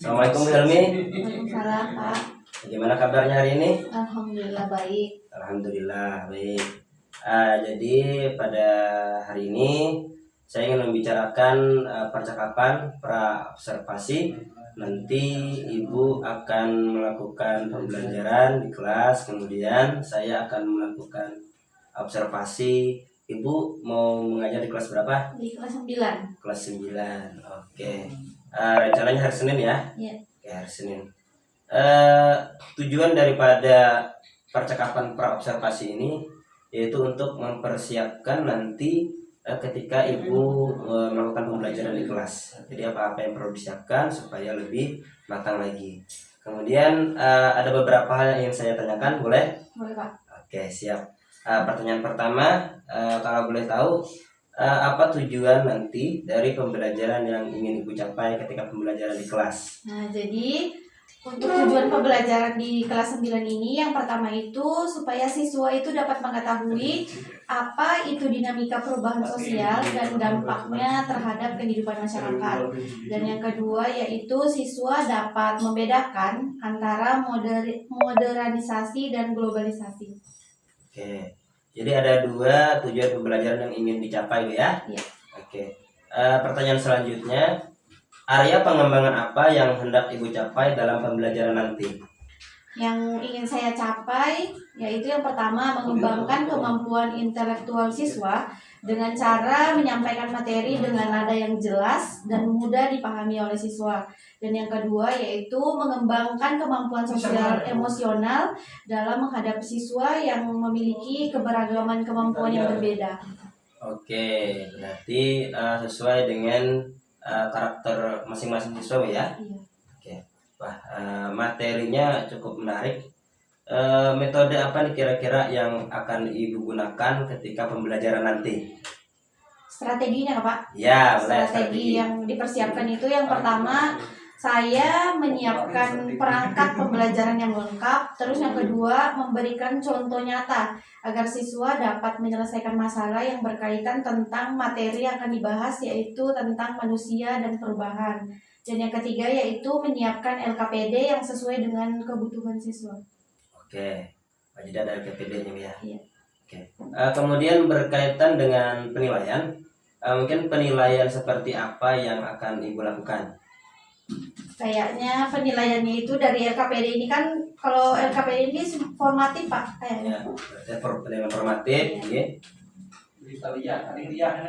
Assalamualaikum Bu Helmi. Waalaikumsalam, Pak. Gimana kabarnya hari ini? Alhamdulillah baik. Alhamdulillah baik. Jadi pada hari ini saya ingin membicarakan percakapan pra-observasi. Nanti Ibu akan melakukan pembelajaran di kelas, kemudian saya akan melakukan observasi. Ibu mau mengajar di kelas berapa? Di kelas 9. Kelas 9. Oke. Rencananya hari Senin ya? Iya. Oke, hari Senin. Tujuan daripada percakapan pra-observasi ini yaitu untuk mempersiapkan nanti ketika Ibu melakukan pembelajaran di kelas. Jadi apa-apa yang perlu disiapkan supaya lebih matang lagi. Kemudian ada beberapa hal yang ingin saya tanyakan, boleh? Boleh, Pak. Oke, siap. Pertanyaan pertama, kalau boleh tahu, apa tujuan nanti dari pembelajaran yang ingin Ibu capai ketika pembelajaran di kelas? Nah, jadi untuk tujuan pembelajaran di kelas 9 ini yang pertama itu supaya siswa itu dapat mengetahui apa itu dinamika perubahan sosial dan dampaknya terhadap kehidupan masyarakat. Dan yang kedua yaitu siswa dapat membedakan antara modernisasi dan globalisasi. Oke, jadi ada dua tujuan pembelajaran yang ingin dicapai ya? Iya. Oke, pertanyaan selanjutnya, area pengembangan apa yang hendak Ibu capai dalam pembelajaran nanti? Yang ingin saya capai yaitu yang pertama mengembangkan kemampuan intelektual siswa dengan cara menyampaikan materi dengan nada yang jelas dan mudah dipahami oleh siswa. Dan yang kedua yaitu mengembangkan kemampuan sosial emosional dalam menghadapi siswa yang memiliki keberagaman kemampuan yang berbeda. Oke, berarti sesuai dengan karakter masing-masing siswa ya? Iya. Oke, wah materinya cukup menarik. Metode apa nih kira-kira yang akan Ibu gunakan ketika pembelajaran nanti? Strateginya, Pak? Ya, boleh. Strategi yang dipersiapkan itu yang pertama saya menyiapkan perangkat pembelajaran yang lengkap. Terus yang kedua memberikan contoh nyata agar siswa dapat menyelesaikan masalah yang berkaitan tentang materi yang akan dibahas yaitu tentang manusia dan perubahan. Dan yang ketiga yaitu menyiapkan LKPD yang sesuai dengan kebutuhan siswa. Oke, jadi ada LKPD-nya ya. Iya. Oke. Kemudian berkaitan dengan penilaian, mungkin penilaian seperti apa yang akan Ibu lakukan? Kayaknya penilaiannya itu dari LKPD ini kan, kalau LKPD ini formatif, Pak, kayaknya. Ya, penilaian formatif. Ya.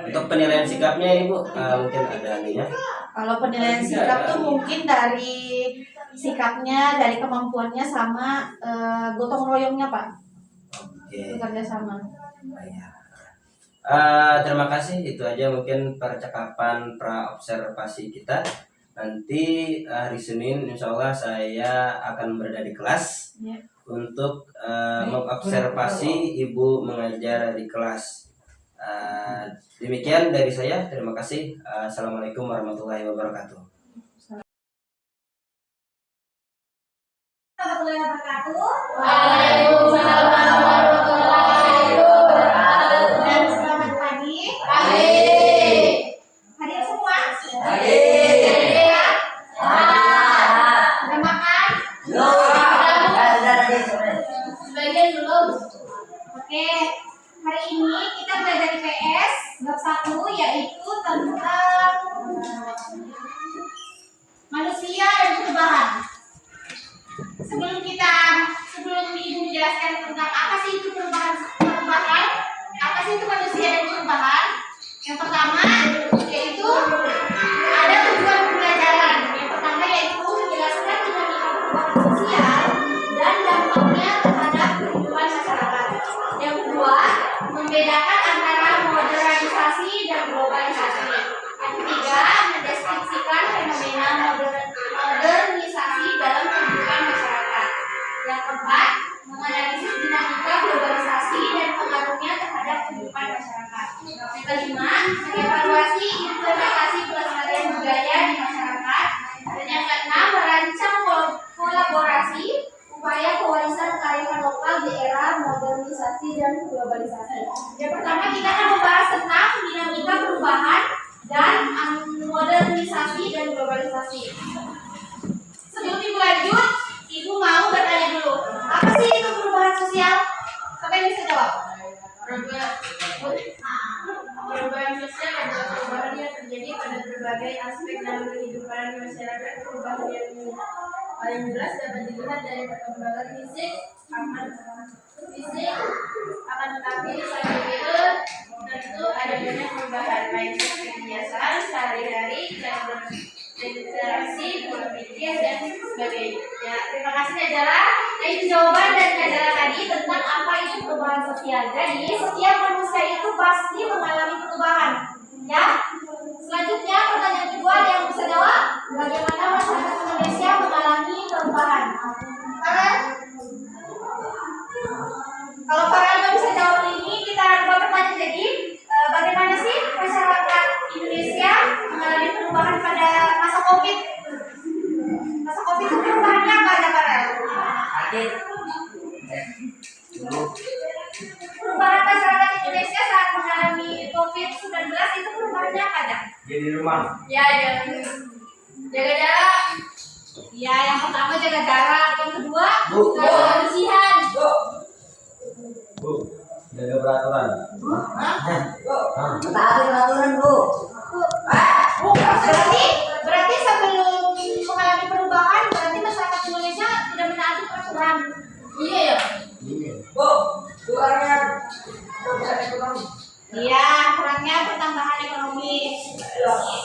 Untuk penilaian sikapnya Ibu, mungkin ada ininya. Kalau penilaian sikap tuh mungkin dari sikapnya, dari kemampuannya sama gotong royongnya, Pak. Oke. Bekerja sama. Terima kasih, itu aja mungkin percakapan pra-observasi kita. Nanti hari Senin insya Allah saya akan berada di kelas untuk mengobservasi Ibu mengajar di kelas. Demikian dari saya, terima kasih. Assalamualaikum warahmatullahi wabarakatuh. Waalaikumsalam warahmatullahi wabarakatuh. Dan selamat pagi. Hadir semua? Udah makan? Sebagian belum. Oke, hari ini kita belajar IPS bab 1 yaitu tentang manusia dan perubahan. Sebelum Ibu menjelaskan tentang apa sih itu evaluasi. Sebelum Ibu lanjut, Ibu mau bertanya dulu, apa sih itu perubahan sosial? Siapa yang bisa jawab? Perubahan sosial adalah perubahan yang terjadi pada berbagai aspek dalam kehidupan masyarakat. Perubahan yang paling jelas dapat dilihat dari perkembangan fisik, akan tetapi selanjutnya tentu ada banyak perubahan baik seperti kebiasaan sehari-hari, interaksi, pola pikir dan sebagainya. Ya, terima kasih Najara. Nah, itu jawaban dari Najara tadi tentang apa itu perubahan sosial. Jadi, setiap manusia itu pasti mengalami perubahan. Ya. Selanjutnya, pertanyaan kedua ada yang bisa jawab? Bagaimana masyarakat Indonesia mengalami perubahan? Farel? Kalau Farel nggak bisa jawab ini, kita coba pertanyaan jadi, bagaimana sih masyarakat Indonesia mengalami perubahan pada masa COVID? Masa COVID itu perubahannya apa aja, Farel? Perubahan masyarakat Indonesia saat mengalami COVID-19 itu perubahannya apa aja? Jadi rumah. Ya, jaga jarak. Ya, yang pertama jaga jarak, yang kedua jaga kebersihan. Bu, jaga peraturan. Taati peraturan, Bu. Berarti sebelum mengalami perubahan, berarti masyarakat Indonesia tidak menaati peraturan. Iya ya. Bu, kurangnya pertumbuhan ekonomi. Iya, kurangnya pertambahan ekonomi.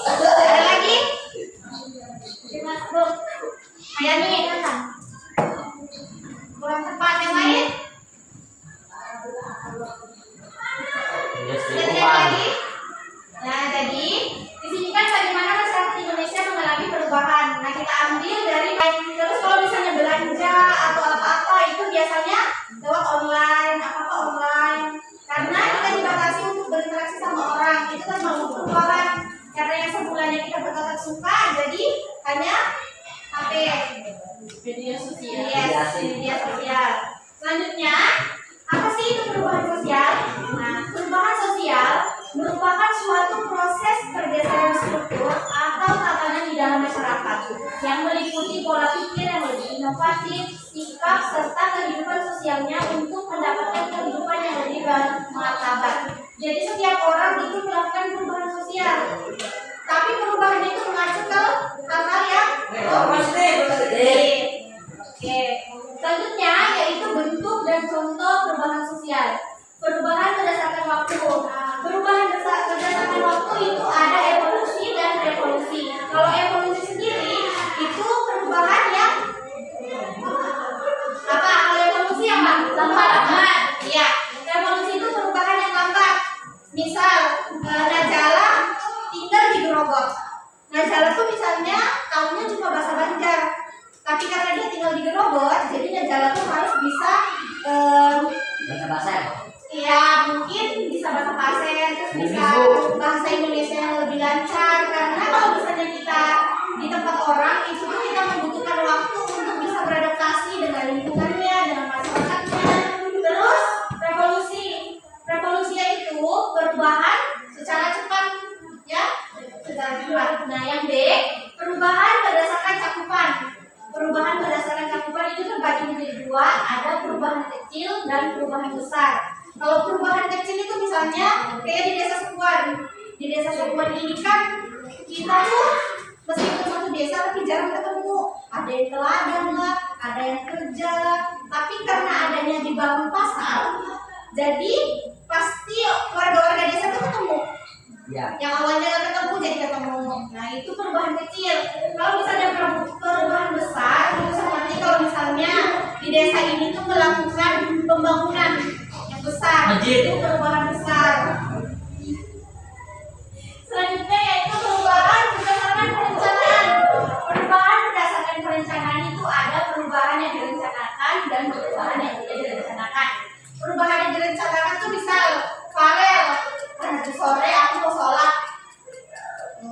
Ada lagi? Mas Bu, Mayani, kurang tepat yang lain? Ada lagi? Nah, jadi di sini kan bagaimana masyarakat Indonesia mengalami perubahan. Nah, kita ambil dari terus kalau misalnya belanja atau apa-apa itu biasanya lewat online, apa-apa online. Karena kita dibatasi untuk berinteraksi sama orang, itu kan mau perubahan. Karena yang sebelumnya kita bertatap muka, jadi hanya HP, Media sosial. media sosial. Selanjutnya, apa sih itu perubahan sosial? Nah, perubahan sosial merupakan suatu proses pergeseran struktur atau tatanan di dalam masyarakat yang meliputi pola pikir yang lebih inovatif, sikap serta kehidupan sosialnya untuk mendapatkan kehidupan yang lebih bermartabat. Jadi setiap orang itu melakukan perubahan sosial, tapi perubahan itu mengacu ke hal-hal yang positif. Oke. Selanjutnya yaitu bentuk dan contoh perubahan sosial. Perubahan berdasarkan waktu. Perubahan berdasarkan waktu itu ada evolusi dan revolusi. Kalau evolusi sendiri itu perubahan yang apa? Kalau evolusi apa? Lambat. Iya. Revolusi itu perubahan yang lambat. Misal Najala tinggal di Grogol. Najala tuh misalnya tahunnya cuma bahasa Banjar. Tapi karena dia tinggal di Grogol, jadi Najala tuh harus bisa Bahasa ya mungkin bisa bahasa Pasen, terus bisa bahasa Indonesia yang lebih lancar. Karena kalau misalnya kita di tempat orang itu tuh kita membutuhkan waktu untuk bisa beradaptasi dengan lingkungannya, dengan masyarakatnya. Terus revolusi itu perubahan secara cepat, ya, secara cepat. Nah yang B, perubahan berdasarkan cakupan. Perubahan berdasarkan cakupan itu terbagi menjadi dua, ada perubahan kecil dan perubahan besar. Kalau perubahan kecil itu misalnya kayak di desa Sekuan. Di desa Sekuan ini kan kita tuh meskipun satu desa tapi jarang ketemu. Ada yang teladan lah, ada yang kerja lah. Tapi karena adanya dibangun pasar, jadi pasti warga-warga desa tuh ketemu. Ya. Yang awalnya gak ketemu jadi ketemu. Nah itu perubahan kecil. Kalau misalnya perubahan besar itu seperti kalau misalnya di desa ini tuh melakukan pembangunan yang besar, itu perubahan besar. Selanjutnya yaitu perubahan berdasarkan perencanaan. Perubahan berdasarkan perencanaan itu ada perubahan yang direncanakan dan perubahan yang tidak direncanakan. Perubahan yang direncanakan tuh misal Farel, nanti sore aku mau sholat,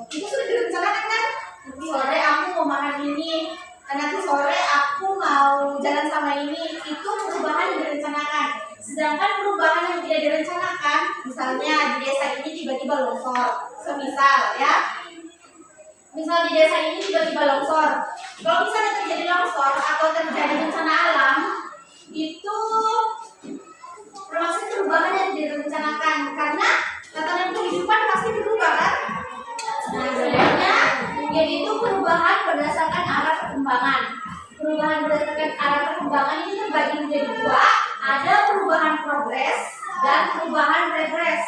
itu sudah direncanakan kan? Nanti sore aku mau makan ini, nanti sore aku mau jalan sama ini, itu perubahan yang direncanakan. Sedangkan perubahan yang tidak direncanakan, misalnya di desa ini tiba-tiba longsor, semisal ya, misal di desa ini tiba tiba-tiba longsor. Kalau misalnya terjadi longsor atau terjadi bencana alam, itu termasuk perubahan yang direncanakan karena tatanan kehidupan pasti berubah kan? Nah, sebenarnya yaitu perubahan berdasarkan arah perkembangan. Perubahan berdasarkan arah perkembangan ini terbagi menjadi dua, ada perubahan progres dan perubahan regres.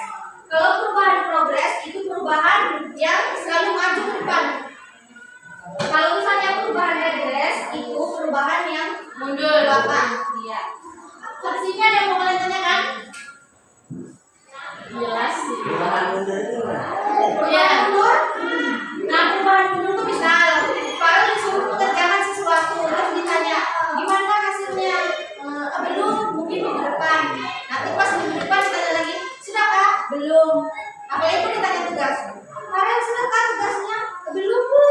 Kalau perubahan progres itu perubahan yang selalu maju ke depan. Kalau misalnya perubahan regres itu perubahan yang mundur ke belakang. Iya. Fungsinya ada yang mau kalian tanyakan? Jelas sih. Perubahan mundur itu gimana? Perubahan mundur. Nah, perubahan mundur itu misal Farel disuruh mengerjakan sesuatu terus ditanya gimana hasilnya, belum, mungkin minggu depan. Nanti pas minggu depan ditanya lagi, sudahkah? Belum. Apalagi itu ditanya tugas. Farel sudahkah tugasnya? Belum bu.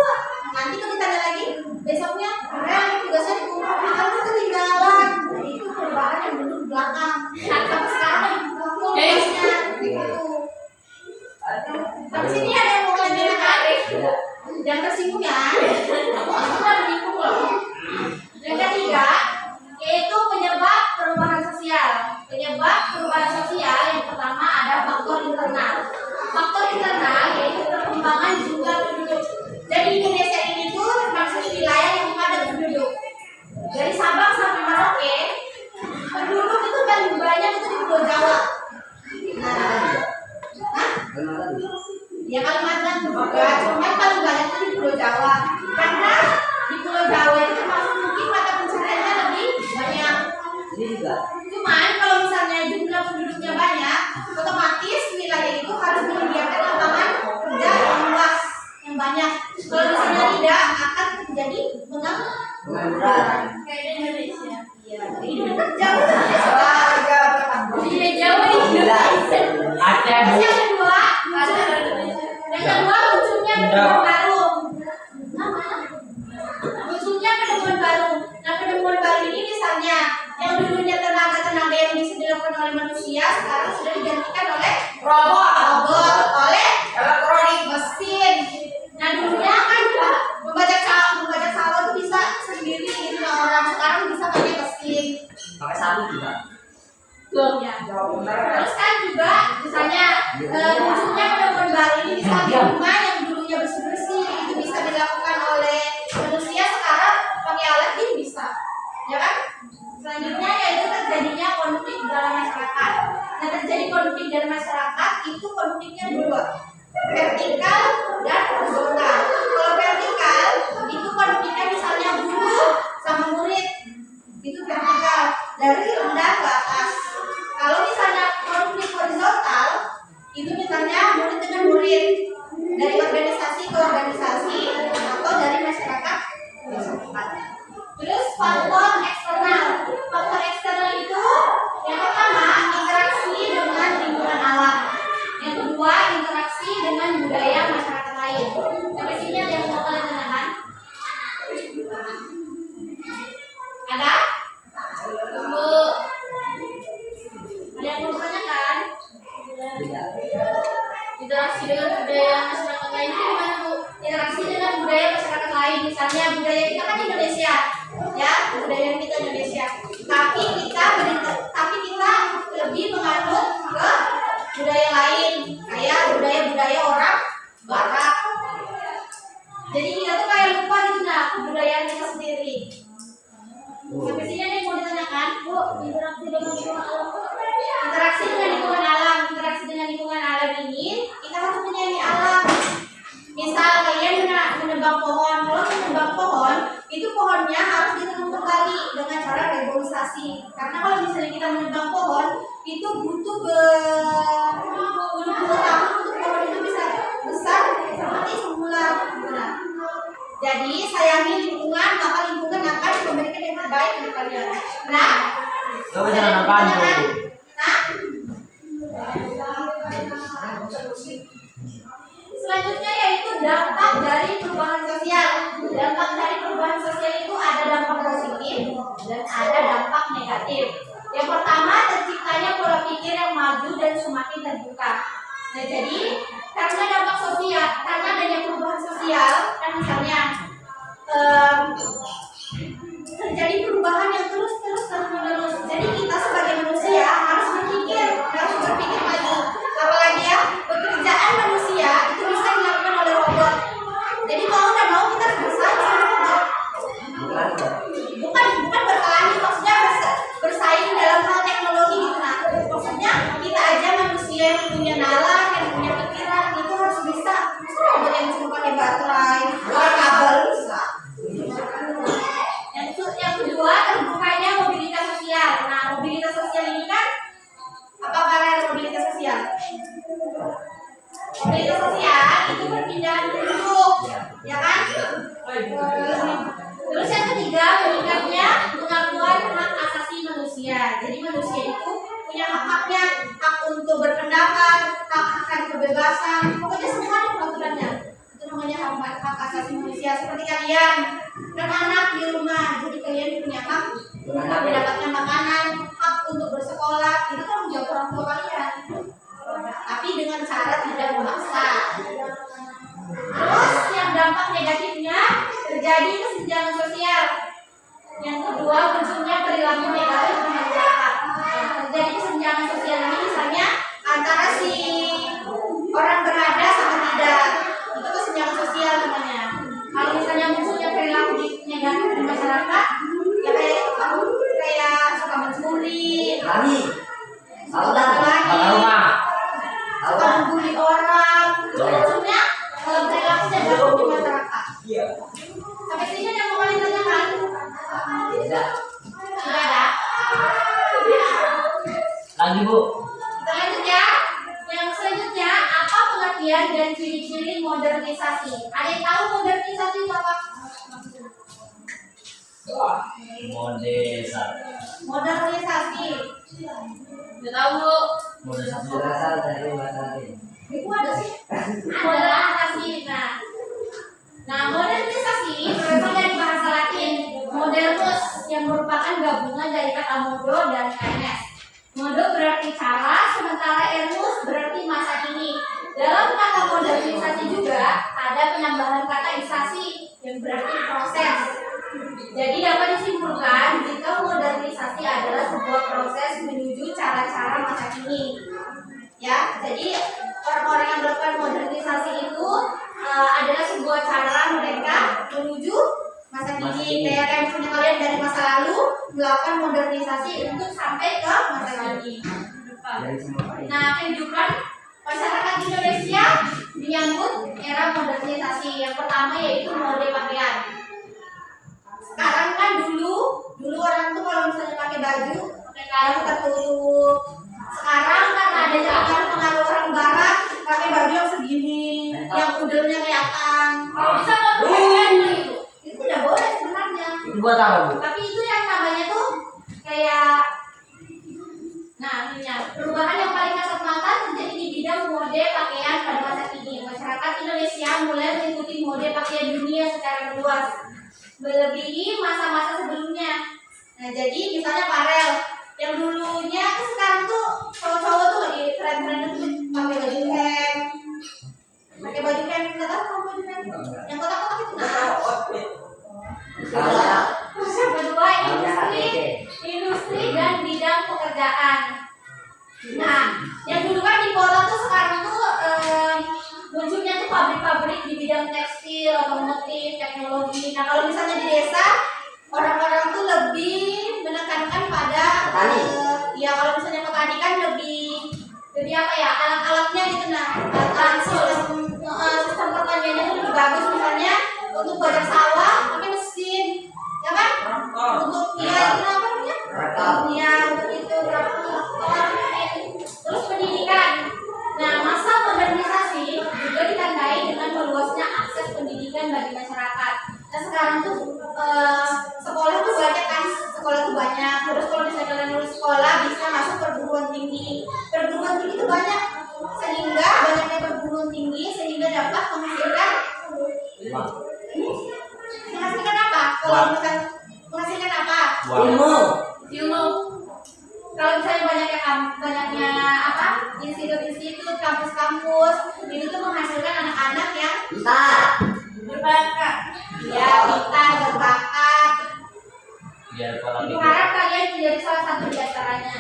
Nanti kalau ditanya lagi besoknya, Farel tugasnya dikumpulkan, kamu ketinggalan. Nah, itu perubahan yang mundur ke belakang. Nah, sampai sekarang tugasnya gitu. Habis ini ada yang mau kalian tanyakan? Jangan tersinggung ya. Aku sudah menyinggung loh. Yang ketiga yaitu penyebab perubahan sosial. Penyebab perubahan sosial yang pertama ada faktor internal. Faktor internal yaitu perkembangan jumlah penduduk. Jadi Indonesia ini tuh termasuk wilayah yang padat penduduk. Dari Sabang sampai Merauke, penduduk itu paling banyak itu di Pulau Jawa. Ya Kalimantan juga, cuman paling banyak itu di Pulau Jawa. Karena di Pulau Jawa itu termasuk mungkin mata pencariannya lebih banyak. Ini juga. Cuman kalau misalnya jumlah penduduknya banyak, otomatis wilayah itu harus menyediakan lapangan kerja yang luas, yang banyak. Kalau misalnya tidak, akan terjadi Pengangguran. Kayak di Indonesia. Iya, ini dekat jauh. Iya jauh di Indonesia. Terus yang kedua, munculnya penemuan baru. Munculnya penemuan baru. Nah, penemuan baru ini misalnya yang dulunya tenaga yang bisa dilakukan oleh manusia sekarang sudah digantikan oleh robot, oleh elektronik, mesin. Nah, dulunya kan membaca sawah itu bisa sendiri gitu lah orang, sekarang bisa pakai mesin. Pakai sapu juga. Tuh ya. Terus kan juga misalnya munculnya penemuan baru ini misalnya rumah yang dulunya bersih-bersih itu bisa dilakukan oleh manusia, sekarang pakai alat ini bisa, ya kan? Selanjutnya yaitu terjadinya konflik dalam masyarakat. Nah, terjadi konflik dalam masyarakat itu konfliknya dua, vertikal dan horizontal. Kalau vertikal itu konfliknya misalnya guru sama murid, itu vertikal dari rendah ke atas. Kalau misalnya konflik horizontal itu misalnya murid dengan murid, dari organisasi ke organisasi atau dari masyarakat ke masyarakat. Terus faktor eksternal. Faktor eksternal itu yang pertama interaksi dengan lingkungan alam. Yang kedua interaksi dengan budaya masyarakat lain. Sampai sini ada yang mau kalian tanyakan? Ada? Tunggu. Ada yang mau tanyakan? Tidak. Interaksi dengan budaya masyarakat lain itu gimana Bu? Interaksi dengan budaya masyarakat lain, misalnya budaya kita kan Indonesia, ya budaya kita Indonesia. Tapi kita lebih menganut ke budaya lain, kayak budaya orang Barat. Jadi kita tuh kayak lupa gitu nah kebudayaan kita sendiri. Sampai sini ada yang mau ditanyakan, Bu? Interaksi dengan lingkungan alam. Interaksi dengan lingkungan alam ini kita harus menyayangi alam. Misal kalian menebang pohon, kalau menebang pohon itu pohonnya harus ditanam kembali dengan cara reboisasi. Karena kalau misalnya kita menebang pohon itu butuh berpuluh-puluh tahun untuk pohon itu bisa besar seperti semula. Nah, jadi sayangi lingkungan, maka lingkungan akan memberikan yang terbaik untuk kalian. Nah, selanjutnya yaitu dampak dari perubahan sosial. Dampak dari perubahan sosial itu ada dampak positif dan ada dampak negatif. Yang pertama terciptanya pola pikir yang maju dan semakin terbuka. Nah, jadi karena dampak sosial, karena adanya perubahan sosial, kan misalnya ya kan? Terus yang ketiga, meningkatnya pengakuan hak asasi manusia. Jadi manusia itu punya hak-haknya, hak untuk berpendapat, hak akan kebebasan, pokoknya semua ada peraturannya. Itu namanya hak asasi manusia. Seperti kalian, kan anak di rumah, jadi kalian punya hak untuk mendapatkan makanan, hak untuk bersekolah, itu kan menjawab orang tua kalian. Tapi dengan cara tidak memaksa. Terus yang dampak negatifnya terjadi kesenjangan sosial. Yang kedua, munculnya perilaku negatif di masyarakat. Terjadi kesenjangan sosial ini misalnya antara si orang berada sama tidak. Itu kesenjangan sosial namanya. Kalau misalnya munculnya perilaku negatif di masyarakat, ya kayak suka mencuri, suka membuli orang, itu munculnya perilaku negatif di masyarakat. Sampai sini ada yang mau kalian tanyakan? Tidak ada? Lagi Bu. Kita lanjut ya. Yang selanjutnya, apa pengertian dan ciri-ciri modernisasi? Ada yang tahu modernisasi itu apa? Modernisasi. Udah tahu Bu? Modernisasi berasal dari bahasa Latin. Itu ada sih. Modernisasi. Nah, modernisasi berasal dari bahasa Latin modernus yang merupakan gabungan dari kata modo dan ns. Modo berarti cara, sementara ernus berarti masa kini. Dalam kata modernisasi juga ada penambahan kata isasi yang berarti proses. Jadi dapat disimpulkan jika modernisasi adalah sebuah proses menuju cara-cara masa kini. Ya, jadi orang-orang yang melakukan modernisasi itu adalah sebuah cara mereka menuju masa kini. Kayak misalnya kalian dari masa lalu melakukan modernisasi untuk sampai ke masa kini. Nah, kehidupan masyarakat Indonesia menyambut era modernisasi. Yang pertama yaitu mode pakaian. Sekarang kan dulu orang tuh kalau misalnya pakai baju, pakai kain tertutup. Sekarang kan adanya pengaruh orang barat, pakai baju yang segini, yang udelnya kelihatan. Bisa nggak boleh gitu? Itu tidak boleh sebenarnya. Itu buat apa Bu? Tapi itu yang namanya tuh kayak, nah ininya perubahan yang paling kasat mata terjadi di bidang mode pakaian pada masa kini. Masyarakat Indonesia mulai mengikuti mode pakaian dunia secara luas, melebihi masa-masa sebelumnya. Nah, jadi misalnya Farel yang dulunya ke sekarang tuh cowok-cowok tuh lagi tren-tren tuh pakai baju hem, nggak tahu kamu baju hem yang kotak-kotak itu nggak tahu. Terus yang kedua industri dan bidang pekerjaan. Nah, yang dulu kan di kota tuh sekarang tuh munculnya tuh pabrik-pabrik di bidang tekstil, otomotif, teknologi. Nah, kalau misalnya di desa orang-orang tuh lebih menekankan pada ya kalau misalnya petani kan lebih apa ya, alat-alatnya gitu. Nah, sistem pertaniannya tuh lebih bagus, misalnya untuk bajak sawah pakai mesin, ya kan? Untuk ya itu apa namanya? Ya untuk itu terus pendidikan. Nah, masa modernisasi juga ditandai dengan meluasnya akses pendidikan bagi masyarakat. Nah, sekarang tuh sekolah tuh banyak kan, terus kalau misalnya kalian lulus sekolah bisa masuk perguruan tinggi itu banyak, sehingga banyaknya perguruan tinggi sehingga dapat menghasilkan apa? Kalau misalnya menghasilkan apa? Ilmu. Kalau misalnya banyaknya apa? Institut, kampus-kampus, ini tuh menghasilkan anak-anak yang berbakat. Ya, berbakat. Ibu harap kalian menjadi salah satu di antaranya.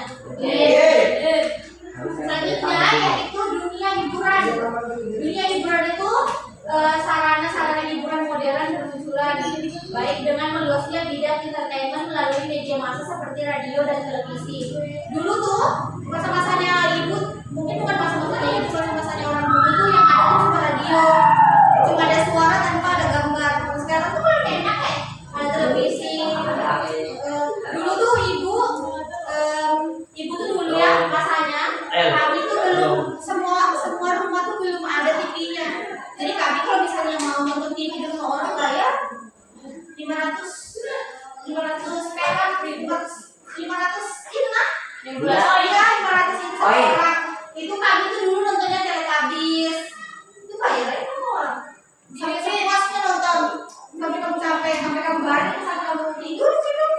Selanjutnya yaitu dunia hiburan. Dunia hiburan itu sarana-sarana hiburan modern bermunculan, baik dengan meluasnya bidang entertainment melalui media massa seperti radio dan televisi. Dulu tuh masa-masanya ibu, mungkin bukan masa-masanya ibu, masa-masanya orang dulu tuh yang ada tuh cuma radio, cuma ada suara tanpa ada gambar. Sekarang tuh kan enak ya, ada televisi. Dulu tuh ibu tuh dulu ya masanya kami tuh belum semua rumah tuh belum ada TV-nya. Jadi kami kalau misalnya mau nonton TV di rumah 500 perak, 500 itu nah. Bulan. Oh iya, 500 itu satu Oh, iya. orang. Itu kami tuh dulu nontonnya Teletubbies. Itu bayarnya kan orang. Sampai sepuasnya nonton. Sampai kamu capek, sampai kamu balik, sampai kamu tidur sih dong.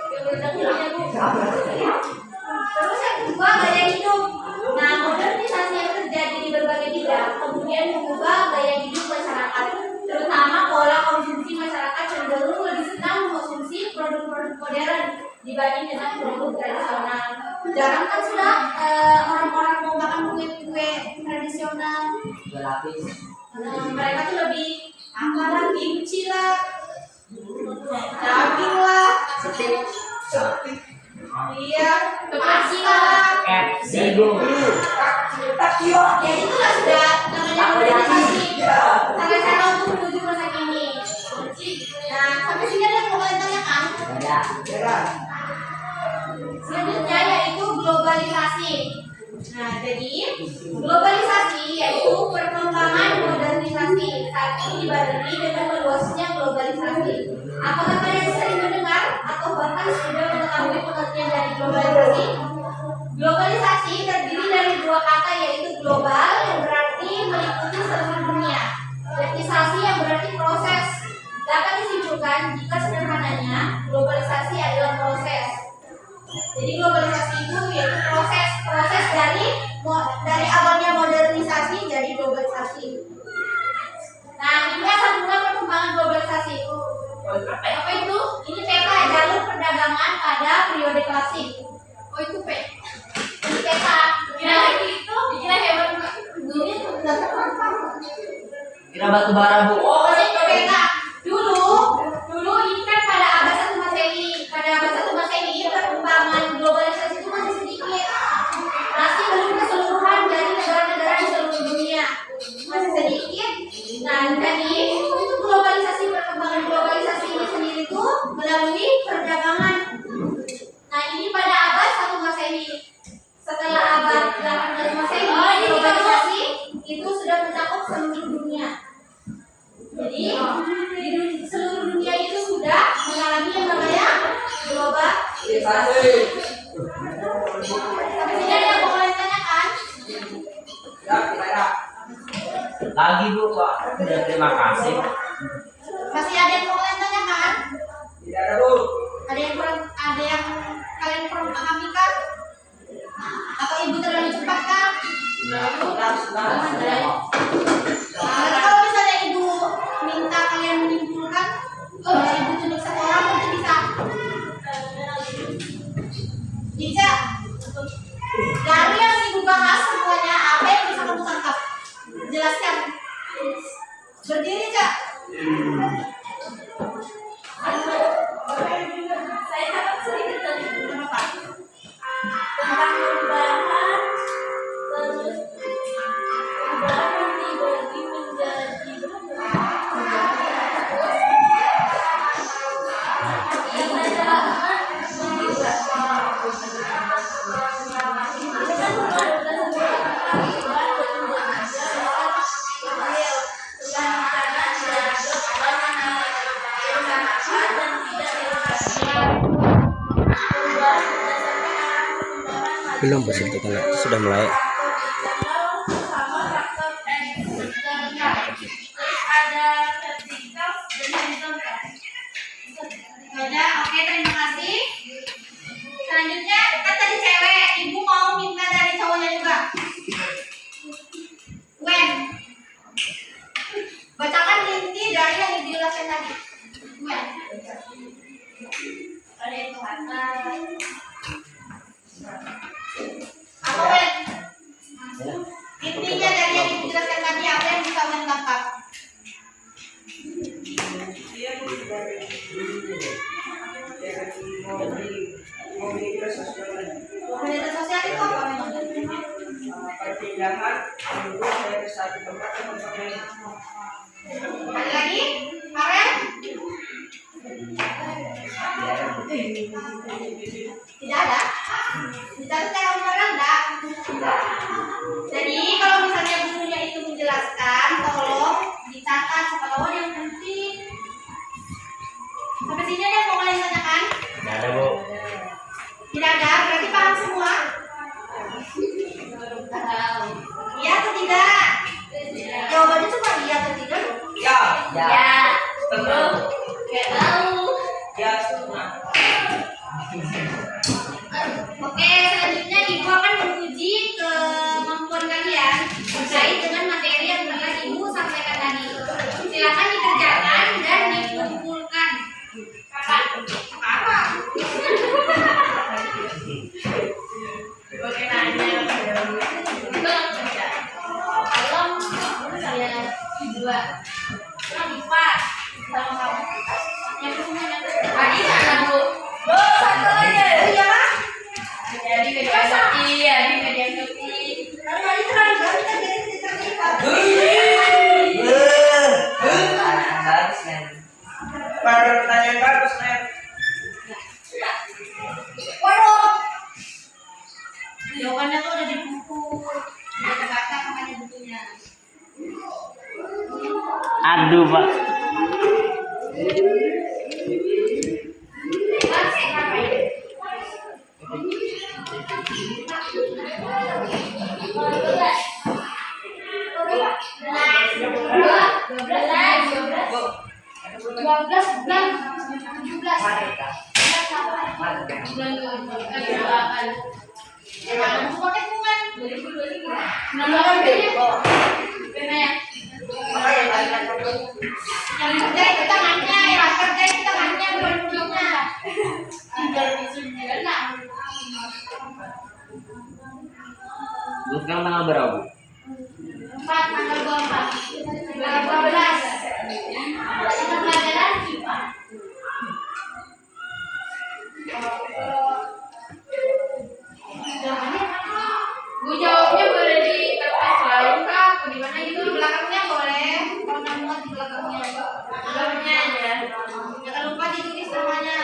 Terus yang kedua gaya hidup. Nah, modernisasi yang terjadi di berbagai bidang kemudian mengubah gaya hidup masyarakat, terutama pola konsumsi masyarakat cenderung lebih senang mengkonsumsi produk-produk modern dibanding dengan produk tradisional. Jarang kan sudah orang-orang mau makan kue-kue tradisional. Berlapis. Mereka tuh lebih apalah, kimchi lah, daging lah, iya, nasi lah. FC bu. Ya itulah sudah namanya modernisasi. Sampai cara untuk menuju masa kini. Nah, sampai sini ada yang mau kalian tanyakan? Ada. Selanjutnya yaitu globalisasi. Nah, jadi globalisasi yaitu perkembangan modernisasi. Saat ini dibarengi dengan meluasnya globalisasi. Apakah kalian sering mendengar atau bahkan sudah mengetahui pengertian dari globalisasi? Globalisasi terdiri dari dua kata yaitu global yang berarti meliputi seluruh dunia, vertisasi yang berarti proses. Dapat disimpulkan jika sederhananya globalisasi adalah proses. Jadi globalisasi itu yaitu proses dari awalnya modernisasi jadi globalisasi. Nah, ini sambungan perkembangan globalisasi. Apa itu? Ini peta jalur perdagangan pada periode klasik. Oh itu P. Ini peta. Kira itu? Kira hewan ini Kira batu bara bu. Oh, ini peta. Dulu ini kan pada abad 1 Masehi. Pada abad 1 Masehi perkembangan globalisasi itu masih sedikit. Masih belum keseluruhan dari negara-negara di seluruh dunia. Masih sedikit. Nah, jadi itu perkembangan globalisasi ini sendiri itu melalui perdagangan. Nah, ini pada abad 1 Masehi. Setelah abad 18 Masehi, globalisasi itu sudah mencakup seluruh dunia. Jadi, di seluruh dunia itu sudah mengalami yang namanya globalisasi. Tapi tidak ada yang mau kalian tanyakan? Lagi bu pak. Sudah terima kasih. Masih ada yang mau kalian tanyakan? Tidak ada bu. Ada yang kalian kurang pahami kan? Atau ibu terlalu cepat kan? Kalau misalnya ibu minta kalian menyimpulkan, ibu tunjuk satu orang mungkin bisa. Bisa. Dari yang ibu bahas semuanya, apa yang bisa kamu tangkap? Jelaskan. Berdiri Cak. Saya tangkap sedikit tadi. Apa? Tentang perubahan, terus perubahan dibagi menjadi Belum bos itu kan sudah mulai. Ya, oke, terima kasih. Selanjutnya kan tadi cewek, ibu mau minta dari cowoknya juga. Wen, bacakan inti dari yang dijelaskan tadi. Wen, ada yang kata apa Wen? Intinya dari yang dijelaskan tadi apa yang bisa Wen tangkap? Mobilitas sosial itu apa memang? Perpindahan penduduk dari satu tempat ke tempat lain. Ada lagi? Karen? Tidak ada? Tidak ada orang enggak? Jadi kalau misalnya gurunya itu menjelaskan, tolong dicatat siapa tahu ada yang penting. Sampai sini ada yang Ya. Setengah. Gak tahu. Ya, setengah. Oke, selanjutnya Ibu akan menguji kemampuan kalian terkait dengan materi yang telah Ibu sampaikan tadi. Silakan dikerjakan dan dikumpulkan. Kapan? Oke, nanya. Tolong saya dua. Lipat sama kamu. Yang semuanya. Tadi ada Bu. Satu aja. Iya lah. Jadi media ngerti, jadi media ngerti. Kalau ini terlalu banyak kan jadi tidak terlihat. Bagus kan. Pertanyaan bagus, Nen. Waduh. Jawabannya tuh ada di buku. Udah kebaca makanya bukunya. Aduh, Pak. Bu, sekarang tanggal berapa, Bu? 4 tanggal 24 2012. Kita pelajaran IPA. Bu, jawabnya boleh di kertas lain kah? Atau di mana gitu? Di belakangnya boleh. Kalau nggak muat di belakangnya. Belakangnya aja. Jangan lupa ditulis namanya.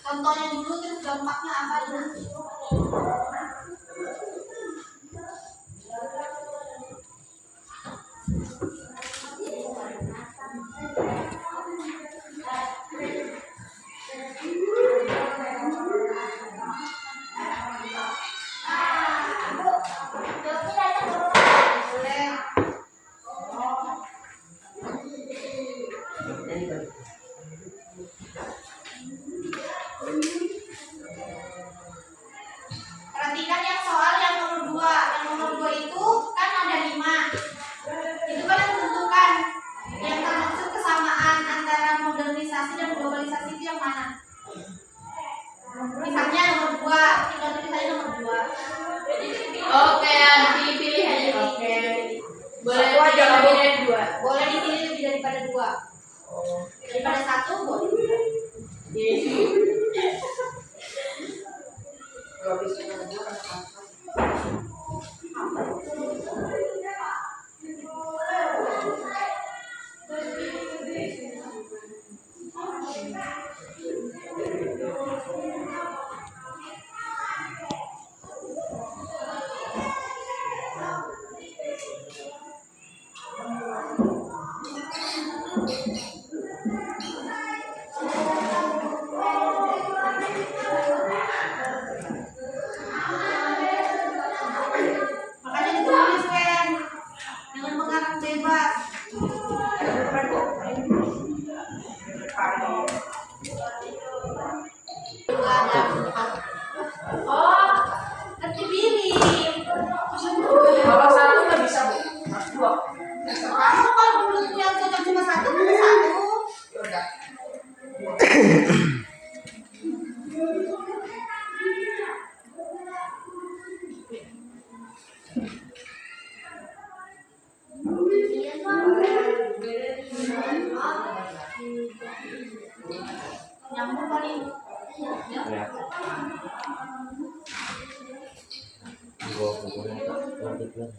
Contohnya dulu terus dampaknya apa dulu? Perhatikan yang soal yang nomor 2. Yang nomor 2 itu kan ada 5. Itu kan yang menentukan yang termaksud kesamaan antara modernisasi dan globalisasi itu yang mana? Misalnya nomor 2, tinggal tulis aja nomor 2. Oke, dipilih aja. Oke. Boleh aja lebih dari 2. Boleh dipilih lebih daripada 2. Daripada 1 boleh. Kalau bisa menunjukkan Makanya ditulis kan dengan mengarang bebas. Oh, nanti pilih. kalau satu nggak bisa, Bu. Harus 2. Kamu kalau menurutmu yang cocok cuma 1, pilih 1. Ya udah. Nyambung kali. Ya. Gua lanjut.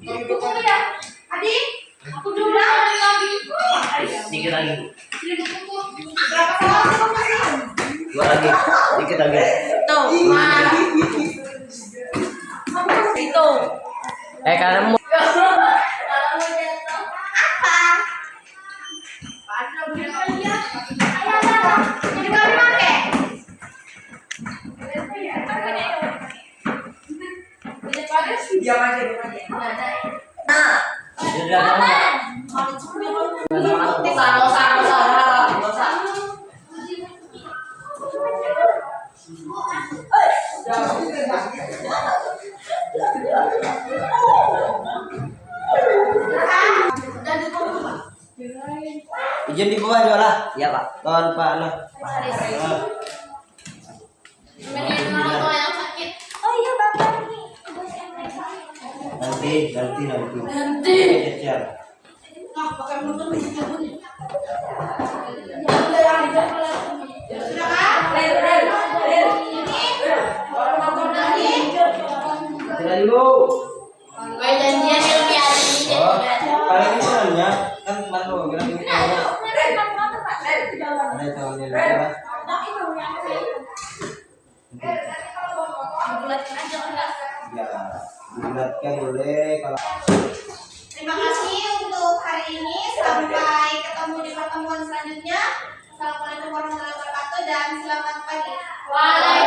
Buku ya. Adik, aku dulu lagi. Dikit lagi. Berapa sama masih? 2 lagi. Dikit lagi. Tuh, mana? Itu. Kamu Apa? Jadi kami pakai. Diam aja. sudah Izin di bawah aja lah. Iya, Pak. Kawan Pak Nah. Oh iya bapak ini. Nanti. Kecil. Kecil dulu. Janjian yang lebih ada ini. Oh, paling ini sebenarnya kan kemarin lo bilang ini kayaknya ada tahunnya juga. Ya, dibulatkan boleh kalau. Terima kasih untuk hari ini. Sampai ketemu di pertemuan selanjutnya. Assalamualaikum warahmatullahi wabarakatuh dan selamat pagi. Waalaikumsalam.